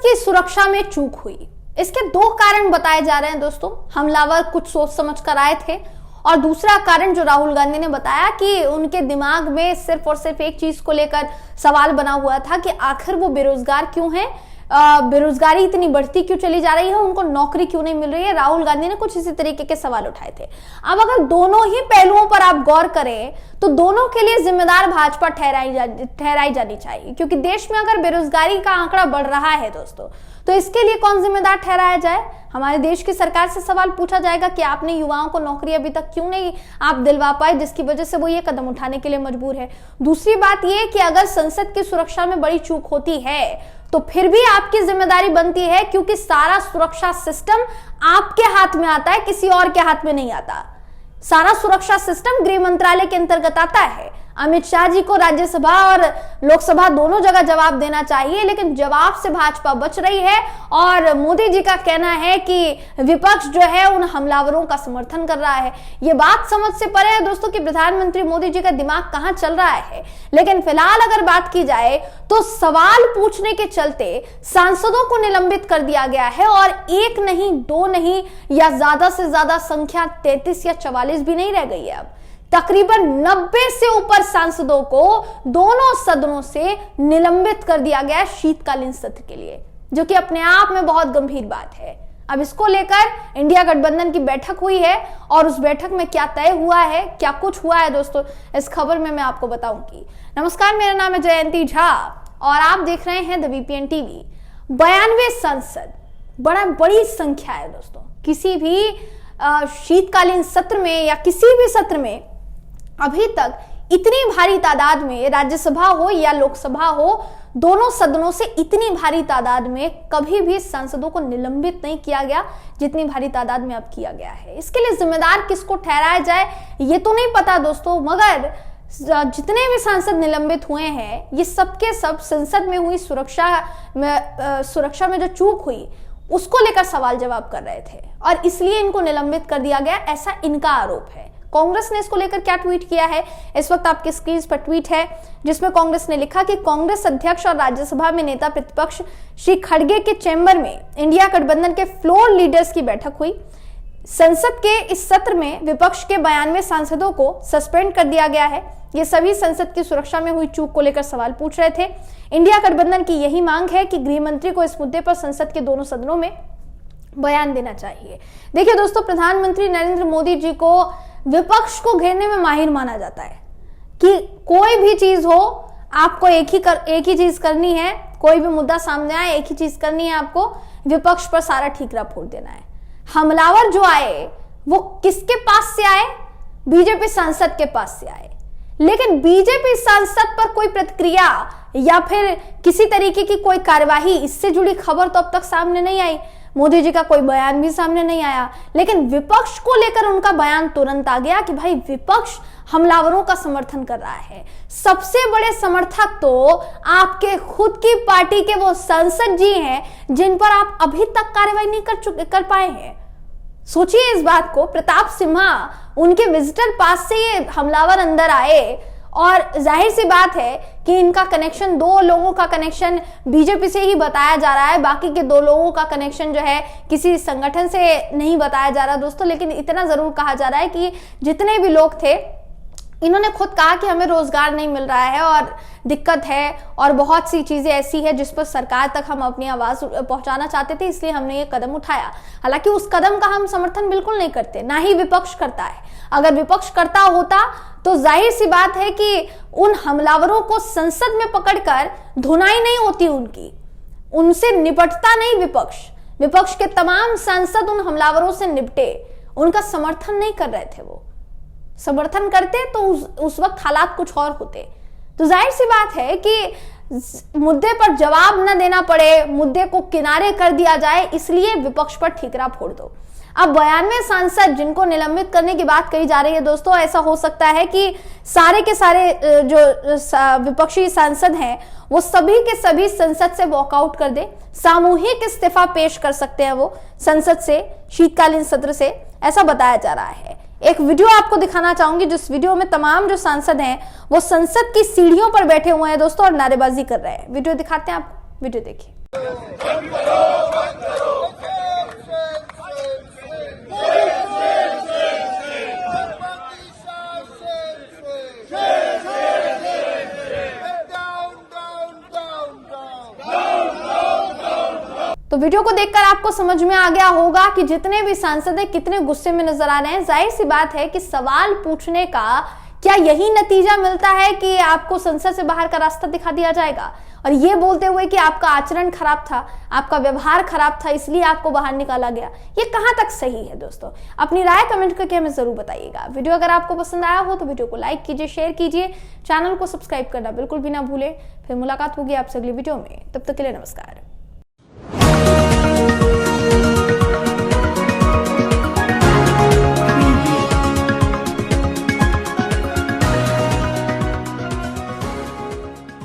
की सुरक्षा में चूक हुई। इसके दो कारण बताए जा रहे हैं दोस्तों। हमलावर कुछ सोच समझ कर आए थे, और दूसरा कारण जो राहुल गांधी ने बताया कि उनके दिमाग में सिर्फ और सिर्फ एक चीज को लेकर सवाल बना हुआ था कि आखिर वो बेरोजगार क्यों हैं, बेरोजगारी इतनी बढ़ती क्यों चली जा रही है, उनको नौकरी क्यों नहीं मिल रही है। राहुल गांधी ने कुछ इसी तरीके के सवाल उठाए थे। अब अगर दोनों ही पहलुओं पर आप गौर करें तो दोनों के लिए जिम्मेदार भाजपा ठहराई जानी चाहिए, क्योंकि देश में अगर बेरोजगारी का आंकड़ा बढ़ रहा है दोस्तों, तो इसके लिए कौन जिम्मेदार ठहराया जाए। हमारे देश की सरकार से सवाल पूछा जाएगा कि आपने युवाओं को नौकरी अभी तक क्यों नहीं आप दिलवा पाए, जिसकी वजह से वो ये कदम उठाने के लिए मजबूर है। दूसरी बात ये कि अगर संसद की सुरक्षा में बड़ी चूक होती है तो फिर भी आपकी जिम्मेदारी बनती है, क्योंकि सारा सुरक्षा सिस्टम आपके हाथ में आता है, किसी और के हाथ में नहीं आता। सारा सुरक्षा सिस्टम गृह मंत्रालय के अंतर्गत आता है। अमित शाह जी को राज्यसभा और लोकसभा दोनों जगह जवाब देना चाहिए, लेकिन जवाब से भाजपा बच रही है। और मोदी जी का कहना है कि विपक्ष जो है उन हमलावरों का समर्थन कर रहा है। ये बात समझ से परे है दोस्तों कि प्रधानमंत्री मोदी जी का दिमाग कहां चल रहा है। लेकिन फिलहाल अगर बात की जाए तो सवाल पूछने के चलते सांसदों को निलंबित कर दिया गया है, और एक नहीं, दो नहीं, या ज्यादा से ज्यादा संख्या 33 या 44 भी नहीं रह गई है। अब तकरीबन 90 से ऊपर सांसदों को दोनों सदनों से निलंबित कर दिया गया शीतकालीन सत्र के लिए, जो कि अपने आप में बहुत गंभीर बात है। अब इसको लेकर इंडिया गठबंधन की बैठक हुई है, और उस बैठक में क्या तय हुआ है, क्या कुछ हुआ है दोस्तों, इस खबर में मैं आपको बताऊंगी। नमस्कार, मेरा नाम है जयंती झा और आप देख रहे हैं द वीपीएन टीवी। 92 सांसद, बड़ी संख्या है दोस्तों। किसी भी शीतकालीन सत्र में या किसी भी सत्र में अभी तक इतनी भारी तादाद में, राज्यसभा हो या लोकसभा हो, दोनों सदनों से इतनी भारी तादाद में कभी भी सांसदों को निलंबित नहीं किया गया जितनी भारी तादाद में अब किया गया है। इसके लिए जिम्मेदार किसको ठहराया जाए ये तो नहीं पता दोस्तों, मगर जितने भी सांसद निलंबित हुए हैं ये सबके सब संसद में हुई सुरक्षा में जो चूक हुई उसको लेकर सवाल जवाब कर रहे थे, और इसलिए इनको निलंबित कर दिया गया, ऐसा इनका आरोप है। कांग्रेस ने इसको लेकर क्या ट्वीट किया है, इस वक्त आपके स्क्रीन पर ट्वीट है, जिसमें कांग्रेस ने लिखा कि कांग्रेस अध्यक्ष और राज्यसभा में नेता प्रतिपक्ष श्री खड़गे के चैम्बर में इंडिया गठबंधन के फ्लोर लीडर्स की बैठक हुई। संसद के इस सत्र में विपक्ष के 92 सांसदों को सस्पेंड कर दिया गया है। ये सभी संसद की सुरक्षा में हुई चूक को लेकर सवाल पूछ रहे थे। इंडिया गठबंधन की यही मांग है कि गृह मंत्री को इस मुद्दे पर संसद के दोनों सदनों में बयान देना चाहिए। देखिए दोस्तों, प्रधानमंत्री नरेंद्र मोदी जी को विपक्ष को घेरने में माहिर माना जाता है कि कोई भी चीज हो आपको एक ही चीज करनी है, कोई भी मुद्दा सामने आए एक ही चीज करनी है, आपको विपक्ष पर सारा ठीकरा फोड़ देना है। हमलावर जो आए वो किसके पास से आए, बीजेपी सांसद के पास से आए, लेकिन बीजेपी सांसद पर कोई प्रतिक्रिया या फिर किसी तरीके की कोई कार्यवाही, इससे जुड़ी खबर तो अब तक सामने नहीं आई। मोदी जी का कोई बयान भी सामने नहीं आया, लेकिन विपक्ष को लेकर उनका बयान तुरंत आ गया कि भाई विपक्ष हमलावरों का समर्थन कर रहा है। सबसे बड़े समर्थक तो आपके खुद की पार्टी के वो सांसद जी हैं जिन पर आप अभी तक कार्रवाई नहीं कर पाए हैं। सोचिए इस बात को, प्रताप सिम्हा, उनके विजिटर पास से ये हमलावर अंदर आए, और जाहिर सी बात है कि इनका कनेक्शन, दो लोगों का कनेक्शन बीजेपी से ही बताया जा रहा है, बाकी के दो लोगों का कनेक्शन जो है किसी संगठन से नहीं बताया जा रहा दोस्तों। लेकिन इतना जरूर कहा जा रहा है कि जितने भी लोग थे इन्होंने खुद कहा कि हमें रोजगार नहीं मिल रहा है और दिक्कत है, और बहुत सी चीजें ऐसी है जिस पर सरकार तक हम अपनी आवाज पहुंचाना चाहते थे, इसलिए हमने ये कदम उठाया। हालांकि उस कदम का हम समर्थन बिल्कुल नहीं करते, ना ही विपक्ष करता है। अगर विपक्ष करता होता तो जाहिर सी बात है कि उन हमलावरों को संसद में पकड़कर धुनाई नहीं होती, उनसे निपटता नहीं विपक्ष के तमाम सांसद उन हमलावरों से निपटे, उनका समर्थन नहीं कर रहे थे। वो समर्थन करते तो उस वक्त हालात कुछ और होते। तो जाहिर सी बात है कि मुद्दे पर जवाब न देना पड़े, मुद्दे को किनारे कर दिया जाए, इसलिए विपक्ष पर ठीकरा फोड़ दो। अब 92 सांसद जिनको निलंबित करने की बात कही जा रही है दोस्तों, ऐसा हो सकता है कि सारे के सारे जो विपक्षी सांसद हैं वो सभी के सभी संसद से वॉकआउट कर दे, सामूहिक इस्तीफा पेश कर सकते हैं वो संसद से, शीतकालीन सत्र से, ऐसा बताया जा रहा है। एक वीडियो आपको दिखाना चाहूंगी जिस वीडियो में तमाम जो सांसद हैं वो संसद की सीढ़ियों पर बैठे हुए हैं दोस्तों और नारेबाजी कर रहे हैं। वीडियो दिखाते हैं आपको, वीडियो देखिए। तो वीडियो को देखकर आपको समझ में आ गया होगा कि जितने भी सांसद हैं कितने गुस्से में नजर आ रहे हैं। जाहिर सी बात है कि सवाल पूछने का क्या यही नतीजा मिलता है कि आपको संसद से बाहर का रास्ता दिखा दिया जाएगा, और ये बोलते हुए कि आपका आचरण खराब था, आपका व्यवहार खराब था, इसलिए आपको बाहर निकाला गया। ये कहां तक सही है दोस्तों? अपनी राय कमेंट करके हमें जरूर बताइएगा। वीडियो अगर आपको पसंद आया हो तो वीडियो को लाइक कीजिए, शेयर कीजिए, चैनल को सब्सक्राइब करना बिल्कुल भी ना भूलें। फिर मुलाकात होगी आपसे अगली वीडियो में, तब तक के लिए नमस्कार।